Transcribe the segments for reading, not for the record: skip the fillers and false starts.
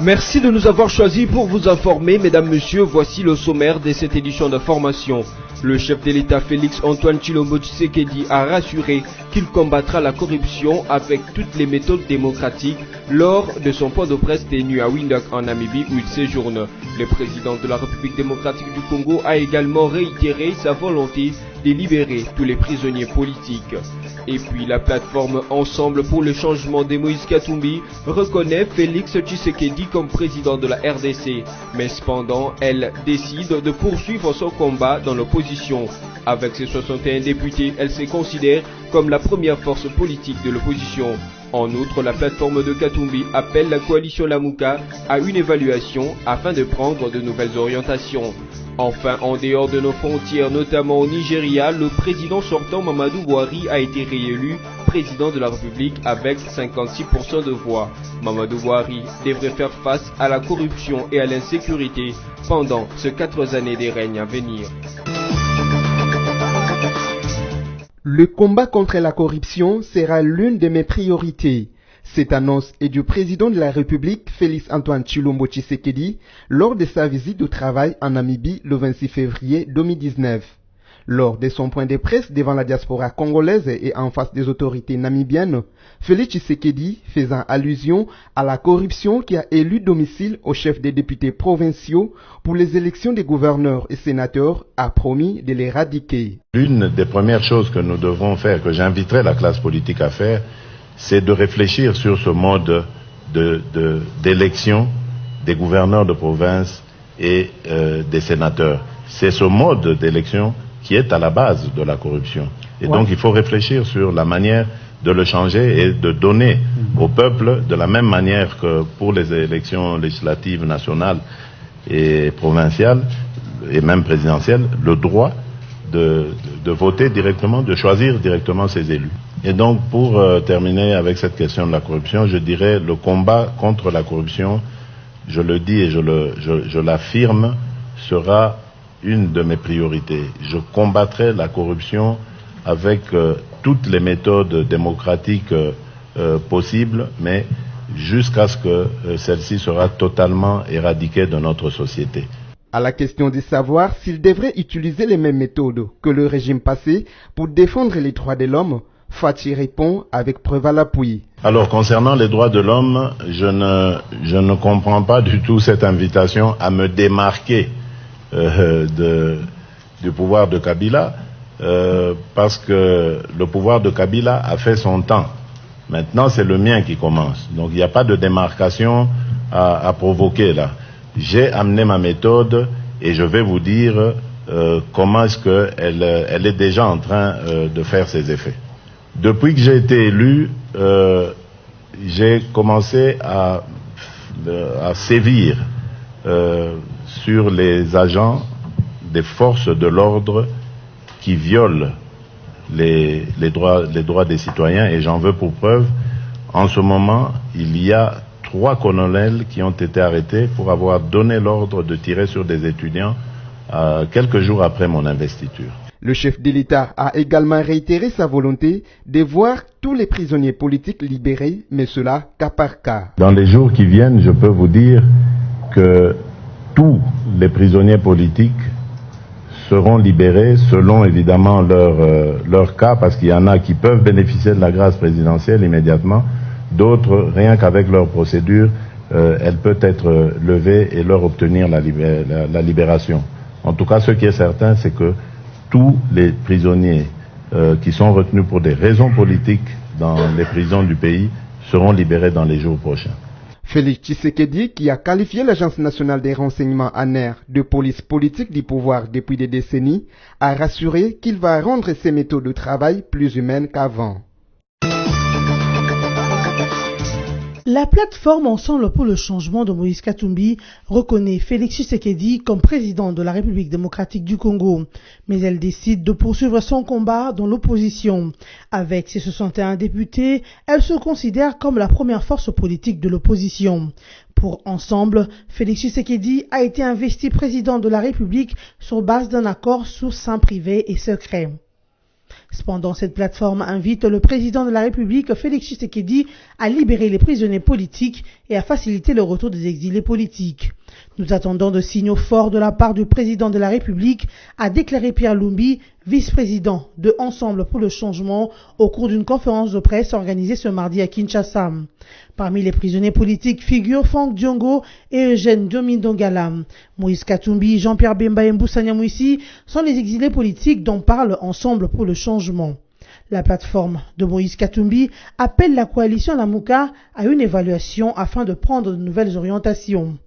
Merci de nous avoir choisis pour vous informer, mesdames, messieurs. Voici le sommaire de cette édition d'information. Le chef de l'État Félix Antoine Tshilombo Tshisekedi a rassuré qu'il combattra la corruption avec toutes les méthodes démocratiques lors de son point de presse tenu à Windhoek en Namibie où il séjourne. Le président de la République démocratique du Congo a également réitéré sa volonté de libérer tous les prisonniers politiques. Et puis la plateforme Ensemble pour le changement de Moïse Katumbi reconnaît Félix Tshisekedi comme président de la RDC. Mais cependant, elle décide de poursuivre son combat dans l'opposition. Avec ses 61 députés, elle se considère comme la première force politique de l'opposition. En outre, la plateforme de Katumbi appelle la coalition Lamuka à une évaluation afin de prendre de nouvelles orientations. Enfin, en dehors de nos frontières, notamment au Nigeria, le président sortant Mamadou Buhari a été réélu président de la République avec 56% de voix. Mamadou Buhari devrait faire face à la corruption et à l'insécurité pendant ces 4 années de règne à venir. Le combat contre la corruption sera l'une de mes priorités. Cette annonce est du président de la République, Félix Antoine Tshilombo Tshisekedi, lors de sa visite au travail en Namibie le 26 février 2019. Lors de son point de presse devant la diaspora congolaise et en face des autorités namibiennes, Félix Tshisekedi, faisant allusion à la corruption qui a élu domicile au chef des députés provinciaux pour les élections des gouverneurs et sénateurs, a promis de l'éradiquer. L'une des premières choses que nous devons faire, que j'inviterai la classe politique à faire, c'est de réfléchir sur ce mode d'élection des gouverneurs de province et des sénateurs. C'est ce mode d'élection qui est à la base de la corruption. Et donc il faut réfléchir sur la manière de le changer et de donner au peuple, de la même manière que pour les élections législatives nationales et provinciales, et même présidentielles, le droit de voter directement, de choisir directement ses élus. Et donc pour terminer avec cette question de la corruption, je dirais le combat contre la corruption, je le dis et je l'affirme, sera une de mes priorités. Je combattrai la corruption avec toutes les méthodes démocratiques possibles, mais jusqu'à ce que celle-ci sera totalement éradiquée de notre société. À la question de savoir s'il devrait utiliser les mêmes méthodes que le régime passé pour défendre les droits de l'homme, Fachi répond avec preuve à l'appui. Alors concernant les droits de l'homme, je ne comprends pas du tout cette invitation à me démarquer du pouvoir de Kabila, parce que le pouvoir de Kabila a fait son temps. Maintenant, c'est le mien qui commence. Donc il n'y a pas de démarcation à provoquer là. J'ai amené ma méthode et je vais vous dire comment est-ce qu'elle est déjà en train de faire ses effets. Depuis que j'ai été élu, j'ai commencé à sévir sur les agents des forces de l'ordre qui violent les droits des citoyens, et j'en veux pour preuve, en ce moment, il y a 3 colonels qui ont été arrêtés pour avoir donné l'ordre de tirer sur des étudiants quelques jours après mon investiture. Le chef de l'État a également réitéré sa volonté de voir tous les prisonniers politiques libérés, mais cela cas par cas. Dans les jours qui viennent, je peux vous dire que tous les prisonniers politiques seront libérés selon évidemment leur cas, parce qu'il y en a qui peuvent bénéficier de la grâce présidentielle immédiatement, d'autres, rien qu'avec leur procédure, elle peut être levée et leur obtenir la libération. En tout cas, ce qui est certain, c'est que tous les prisonniers qui sont retenus pour des raisons politiques dans les prisons du pays seront libérés dans les jours prochains. Félix Tshisekedi, qui a qualifié l'Agence nationale des renseignements ANER de police politique du pouvoir depuis des décennies, a rassuré qu'il va rendre ses méthodes de travail plus humaines qu'avant. La plateforme Ensemble pour le changement de Moïse Katumbi reconnaît Félix Tshisekedi comme président de la République démocratique du Congo, mais elle décide de poursuivre son combat dans l'opposition. Avec ses 61 députés, elle se considère comme la première force politique de l'opposition. Pour Ensemble, Félix Tshisekedi a été investi président de la République sur base d'un accord sous seing privé et secret. Cependant, cette plateforme invite le président de la République, Félix Tshisekedi, à libérer les prisonniers politiques et à faciliter le retour des exilés politiques. Nous attendons de signaux forts de la part du président de la République, a déclaré Pierre Lumbi, vice-président de Ensemble pour le changement, au cours d'une conférence de presse organisée ce mardi à Kinshasa. Parmi les prisonniers politiques figurent Franck Diongo et Eugène Diomindongala. Moïse Katumbi, Jean-Pierre Bemba et Mboussania Mouissi sont les exilés politiques dont parle Ensemble pour le changement. La plateforme de Moïse Katumbi appelle la coalition Lamuka à une évaluation afin de prendre de nouvelles orientations.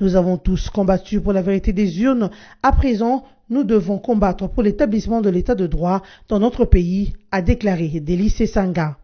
Nous avons tous combattu pour la vérité des urnes. À présent, nous devons combattre pour l'établissement de l'état de droit dans notre pays, a déclaré Délice Sanga.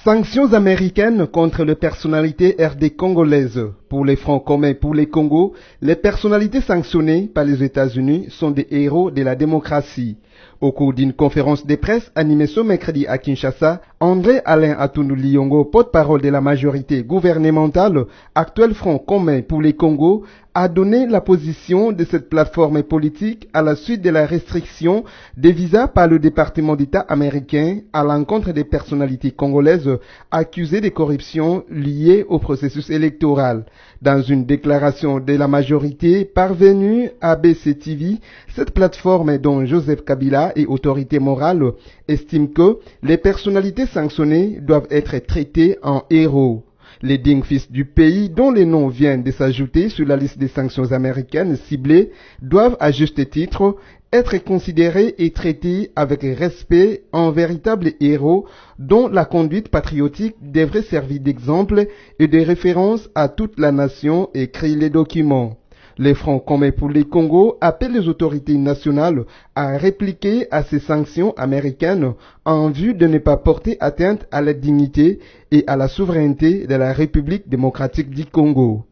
Sanctions américaines contre les personnalités RD congolaises. Pour les Francs communs pour les Congo, les personnalités sanctionnées par les États-Unis sont des héros de la démocratie. Au cours d'une conférence de presse animée ce mercredi à Kinshasa, André Alain Atundu Liongo, porte-parole de la majorité gouvernementale, actuel Front commun pour les Congo, a donné la position de cette plateforme politique à la suite de la restriction des visas par le département d'État américain à l'encontre des personnalités congolaises accusées de corruption liée au processus électoral. Dans une déclaration de la majorité parvenue à BCTV, cette plateforme dont Joseph Kabila et autorité morale estiment que les personnalités sanctionnées doivent être traitées en héros. Les dignes fils du pays, dont les noms viennent de s'ajouter sur la liste des sanctions américaines ciblées, doivent à juste titre être considérés et traités avec respect en véritables héros dont la conduite patriotique devrait servir d'exemple et de référence à toute la nation, écrit les documents. Les Francs communs pour les Congo appellent les autorités nationales à répliquer à ces sanctions américaines en vue de ne pas porter atteinte à la dignité et à la souveraineté de la République démocratique du Congo.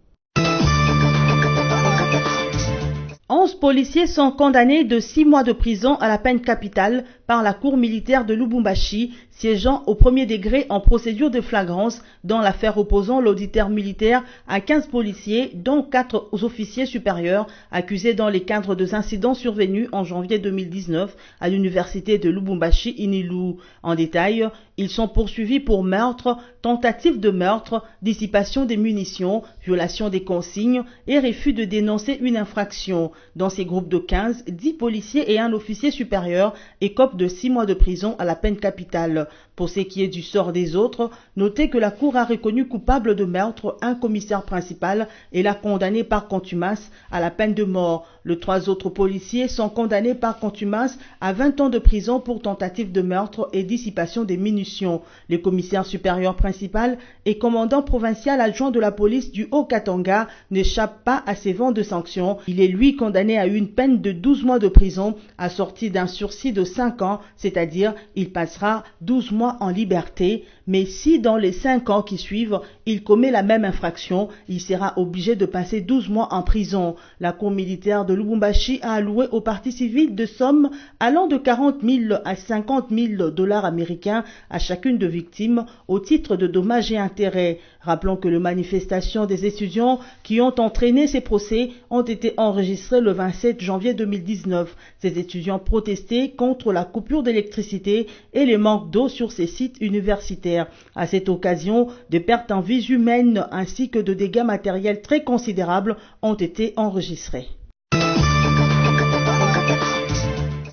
11 policiers sont condamnés de 6 mois de prison à la peine capitale par la cour militaire de Lubumbashi, siégeant au premier degré en procédure de flagrance dans l'affaire opposant l'auditeur militaire à 15 policiers, dont 4 officiers supérieurs, accusés dans les cadres des incidents survenus en janvier 2019 à l'université de Lubumbashi-Inilu. En détail, ils sont poursuivis pour meurtre, tentative de meurtre, dissipation des munitions, violation des consignes et refus de dénoncer une infraction. Dans ces groupes de 15, 10 policiers et un officier supérieur écopent de 6 mois de prison à la peine capitale. Pour ce qui est du sort des autres, notez que la Cour a reconnu coupable de meurtre un commissaire principal et l'a condamné par contumace à la peine de mort. Les 3 autres policiers sont condamnés par contumace à 20 ans de prison pour tentative de meurtre et dissipation des munitions. Le commissaire supérieur principal et commandant provincial adjoint de la police du Haut-Katanga n'échappe pas à ces vents de sanctions. Il est lui condamné à une peine de 12 mois de prison assortie d'un sursis de 5 ans, c'est-à-dire il passera 12 mois en liberté, mais si dans les 5 ans qui suivent, il commet la même infraction, il sera obligé de passer 12 mois en prison. La cour militaire de Lubumbashi a alloué aux parties civiles de sommes allant de 40 000 à 50 000 dollars américains à chacune de victimes au titre de dommages et intérêts. Rappelons que les manifestations des étudiants qui ont entraîné ces procès ont été enregistrées le 27 janvier 2019. Ces étudiants protestaient contre la coupure d'électricité et le manque d'eau sur ces sites universitaires. À cette occasion, des pertes en vies humaines ainsi que de dégâts matériels très considérables ont été enregistrés.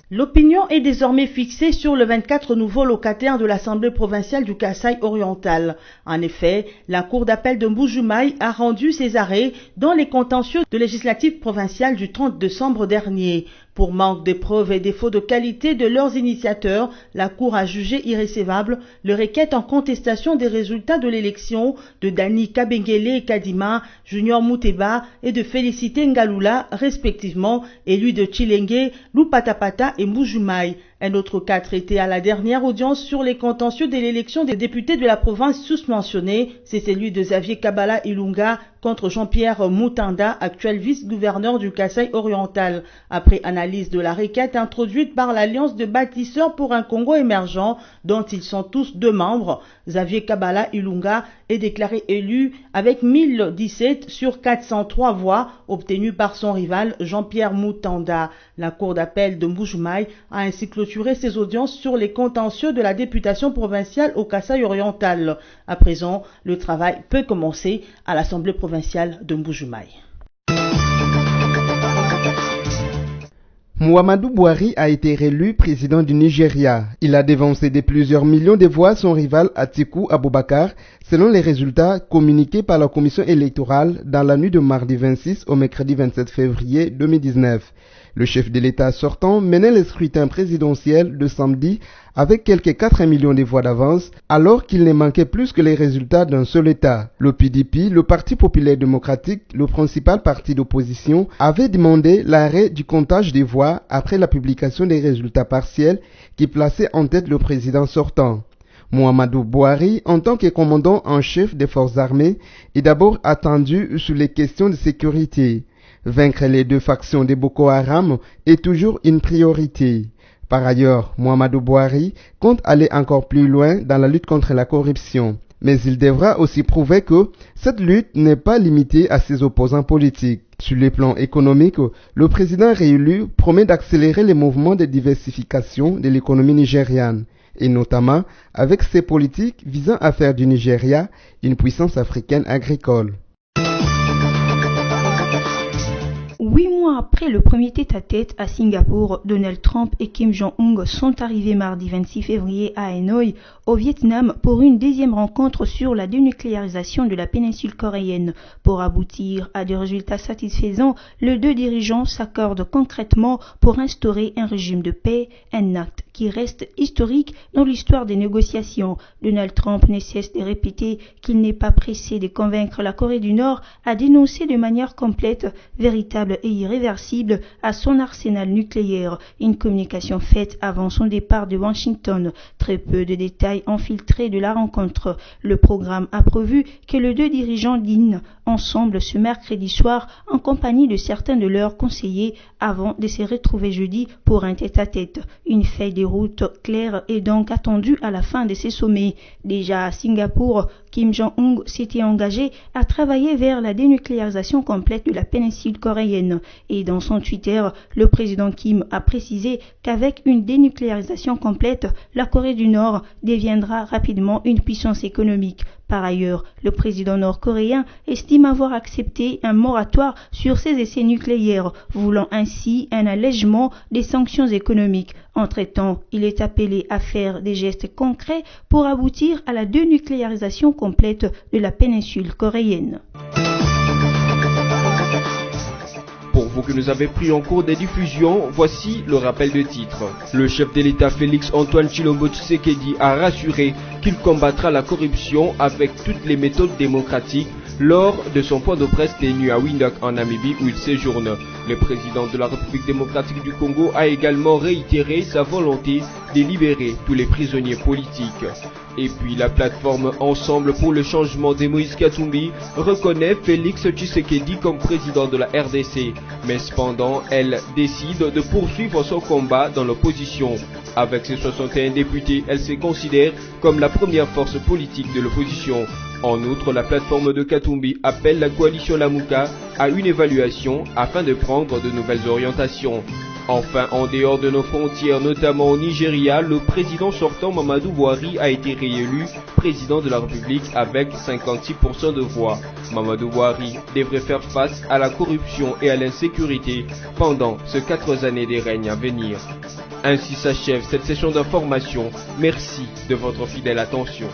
L'opinion est désormais fixée sur les 24 nouveaux locataires de l'Assemblée provinciale du Kasaï oriental. En effet, la Cour d'appel de Mbujimaï a rendu ses arrêts dans les contentieux de législative provinciale du 30 décembre dernier. Pour manque de preuves et défaut de qualité de leurs initiateurs, la Cour a jugé irrécevable les requêtes en contestation des résultats de l'élection de Dani Kabengele Kadima, Junior Mouteba et de Félicité Ngalula, respectivement élus de Chilenge, Lupatapata et Mbujimaï. Un autre cas traité à la dernière audience sur les contentieux de l'élection des députés de la province sous-mentionnée, c'est celui de Xavier Kabala Ilunga contre Jean-Pierre Moutanda, actuel vice-gouverneur du Kasaï oriental. Après analyse de la requête introduite par l'Alliance de bâtisseurs pour un Congo émergent, dont ils sont tous deux membres, Xavier Kabala Ilunga est déclaré élu avec 1017 sur 403 voix obtenues par son rival Jean-Pierre Moutanda. La Cour d'appel de Mbujimayi a ainsi clôturé ses audiences sur les contentieux de la députation provinciale au Kasaï oriental. À présent, le travail peut commencer à l'Assemblée provinciale de Mbujimayi. Muhammadu Buhari a été réélu président du Nigeria. Il a dévancé de plusieurs millions de voix son rival Atiku Abubakar, selon les résultats communiqués par la commission électorale dans la nuit de mardi 26 au mercredi 27 février 2019. Le chef de l'État sortant menait le scrutin présidentiel de samedi avec quelques 4 millions de voix d'avance, alors qu'il ne manquait plus que les résultats d'un seul État. Le PDP, le Parti populaire démocratique, le principal parti d'opposition, avait demandé l'arrêt du comptage des voix après la publication des résultats partiels qui plaçaient en tête le président sortant. Muhammadu Buhari, en tant que commandant en chef des forces armées, est d'abord attendu sur les questions de sécurité. Vaincre les deux factions de Boko Haram est toujours une priorité. Par ailleurs, Muhammadu Buhari compte aller encore plus loin dans la lutte contre la corruption. Mais il devra aussi prouver que cette lutte n'est pas limitée à ses opposants politiques. Sur le plan économique, le président réélu promet d'accélérer les mouvements de diversification de l'économie nigériane, et notamment avec ses politiques visant à faire du Nigeria une puissance africaine agricole. 8 mois après le premier tête-à-tête à Singapour, Donald Trump et Kim Jong-un sont arrivés mardi 26 février à Hanoï, au Vietnam, pour une deuxième rencontre sur la dénucléarisation de la péninsule coréenne. Pour aboutir à des résultats satisfaisants, les deux dirigeants s'accordent concrètement pour instaurer un régime de paix, un acte qui reste historique dans l'histoire des négociations. Donald Trump ne cesse de répéter qu'il n'est pas pressé de convaincre la Corée du Nord à dénoncer de manière complète, véritable et irréversible à son arsenal nucléaire, une communication faite avant son départ de Washington. Très peu de détails ont filtré de la rencontre. Le programme a prévu que les deux dirigeants dînent ensemble ce mercredi soir en compagnie de certains de leurs conseillers avant de se retrouver jeudi pour un tête-à-tête. Une feuille de route claire est donc attendue à la fin de ces sommets. Déjà à Singapour, Kim Jong-un s'était engagé à travailler vers la dénucléarisation complète de la péninsule coréenne. Et dans son Twitter, le président Kim a précisé qu'avec une dénucléarisation complète, la Corée du Nord deviendra rapidement une puissance économique. Par ailleurs, le président nord-coréen estime avoir accepté un moratoire sur ses essais nucléaires, voulant ainsi un allègement des sanctions économiques. Entre-temps, il est appelé à faire des gestes concrets pour aboutir à la dénucléarisation complète de la péninsule coréenne. Pour vous que nous avez pris en cours des diffusions, voici le rappel de titre. Le chef de l'État Félix Antoine Tshilombo Tshisekedi a rassuré qu'il combattra la corruption avec toutes les méthodes démocratiques lors de son point de presse tenu à Windhoek en Namibie où il séjourne. Le président de la République démocratique du Congo a également réitéré sa volonté de libérer tous les prisonniers politiques. Et puis la plateforme Ensemble pour le changement de Moïse Katumbi reconnaît Félix Tshisekedi comme président de la RDC, mais cependant elle décide de poursuivre son combat dans l'opposition. Avec ses 61 députés, elle se considère comme la première force politique de l'opposition. En outre, la plateforme de Katumbi appelle la coalition Lamuka à une évaluation afin de prendre de nouvelles orientations. Enfin, en dehors de nos frontières, notamment au Nigeria, le président sortant Muhammadu Buhari a été réélu président de la République avec 56% de voix. Muhammadu Buhari devrait faire face à la corruption et à l'insécurité pendant ces 4 années de règne à venir. Ainsi s'achève cette session d'information. Merci de votre fidèle attention.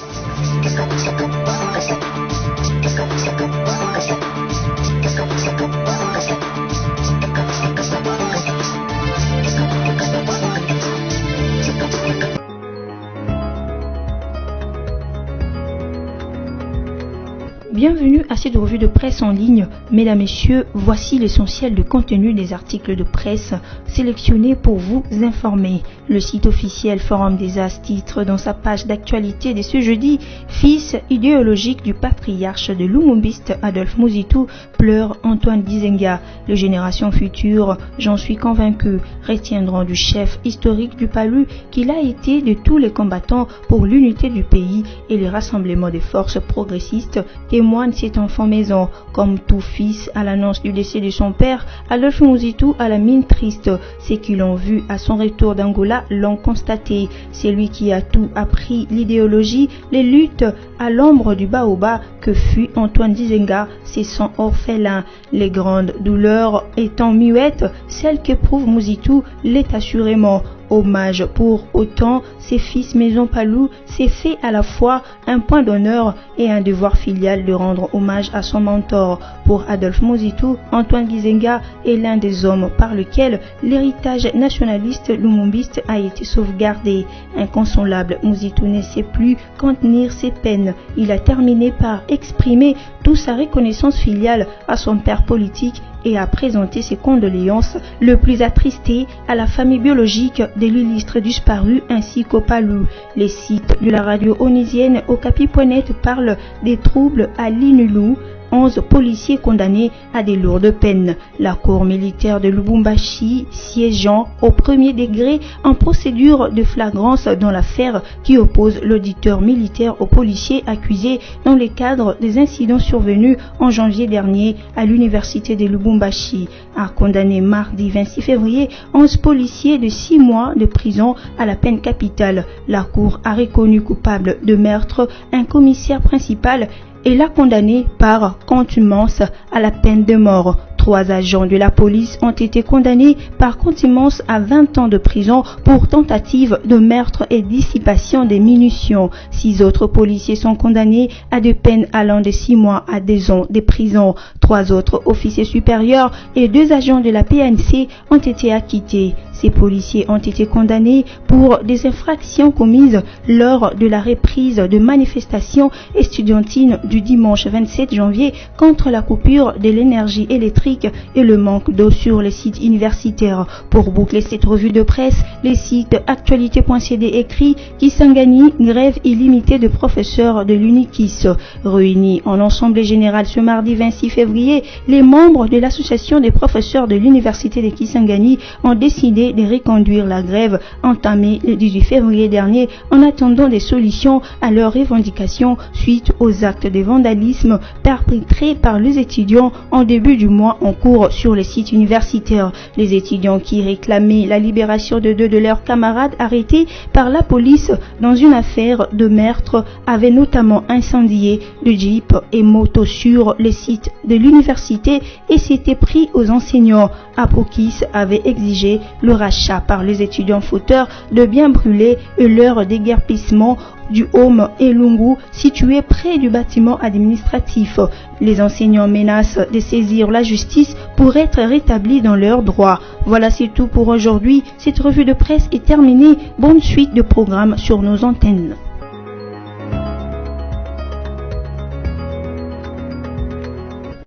Bienvenue à cette revue de presse en ligne. Mesdames, Messieurs, voici l'essentiel du contenu des articles de presse sélectionnés pour vous informer. Le site officiel Forum des As titre dans sa page d'actualité de ce jeudi « Fils idéologique du patriarche de Lumumbiste Adolphe Muzitu pleure Antoine Gizenga. Les générations futures, j'en suis convaincu, retiendront du chef historique du Palu qu'il a été de tous les combattants pour l'unité du pays et les rassemblements des forces progressistes témoigne cet enfant maison. Comme tout fils, à l'annonce du décès de son père, Adolphe Muzitu a la mine triste. Ceux qui l'ont vu à son retour d'Angola l'ont constaté. C'est lui qui a tout appris, l'idéologie, les luttes à l'ombre du baobab que fut Antoine Gizenga, c'est son orphelin. Les grandes douleurs étant muettes, celle qu'éprouve Muzitu l'est assurément. Hommage pour autant, ses fils Maison Palou s'est fait à la fois un point d'honneur et un devoir filial de rendre hommage à son mentor. Pour Adolphe Muzitu, Antoine Gizenga est l'un des hommes par lequel l'héritage nationaliste lumumbiste a été sauvegardé. Inconsolable, Muzitu ne sait plus contenir ses peines. Il a terminé par exprimer toute sa reconnaissance filiale à son père politique et a présenté ses condoléances le plus attristé à la famille biologique de l'illustre disparu ainsi qu'au Palu. Les sites de la radio onisienne Okapi.net parlent des troubles à l'Inulu. 11 policiers condamnés à des lourdes peines. La cour militaire de Lubumbashi siégeant au premier degré en procédure de flagrance dans l'affaire qui oppose l'auditeur militaire aux policiers accusés dans le cadre des incidents survenus en janvier dernier à l'université de Lubumbashi a condamné mardi 26 février 11 policiers de 6 mois de prison à la peine capitale. La cour a reconnu coupable de meurtre un commissaire principal et l'a condamné par contumace à la peine de mort. 3 agents de la police ont été condamnés par contumace à 20 ans de prison pour tentative de meurtre et dissipation des munitions. 6 autres policiers sont condamnés à des peines allant de 6 mois à 2 ans de prison. 3 autres officiers supérieurs et 2 agents de la PNC ont été acquittés. Ces policiers ont été condamnés pour des infractions commises lors de la reprise de manifestations estudiantines du dimanche 27 janvier contre la coupure de l'énergie électrique et le manque d'eau sur les sites universitaires. Pour boucler cette revue de presse, les sites actualité.cd écrit Kisangani, grève illimitée de professeurs de l'UNIKIS. Réunis en assemblée générale ce mardi 26 février, les membres de l'association des professeurs de l'université de Kisangani ont décidé de reconduire la grève entamée le 18 février dernier en attendant des solutions à leurs revendications suite aux actes de vandalisme perpétrés par les étudiants en début du mois en cours sur les sites universitaires. Les étudiants qui réclamaient la libération de 2 de leurs camarades arrêtés par la police dans une affaire de meurtre avaient notamment incendié le jeep et moto sur les sites de l'université et s'étaient pris aux enseignants. Apokis avait exigé le rachat par les étudiants fauteurs de biens brûlés et leur déguerpissement du Home Elungu situé près du bâtiment administratif. Les enseignants menacent de saisir la justice pour être rétablis dans leurs droits. Voilà, c'est tout pour aujourd'hui. Cette revue de presse est terminée. Bonne suite de programmes sur nos antennes.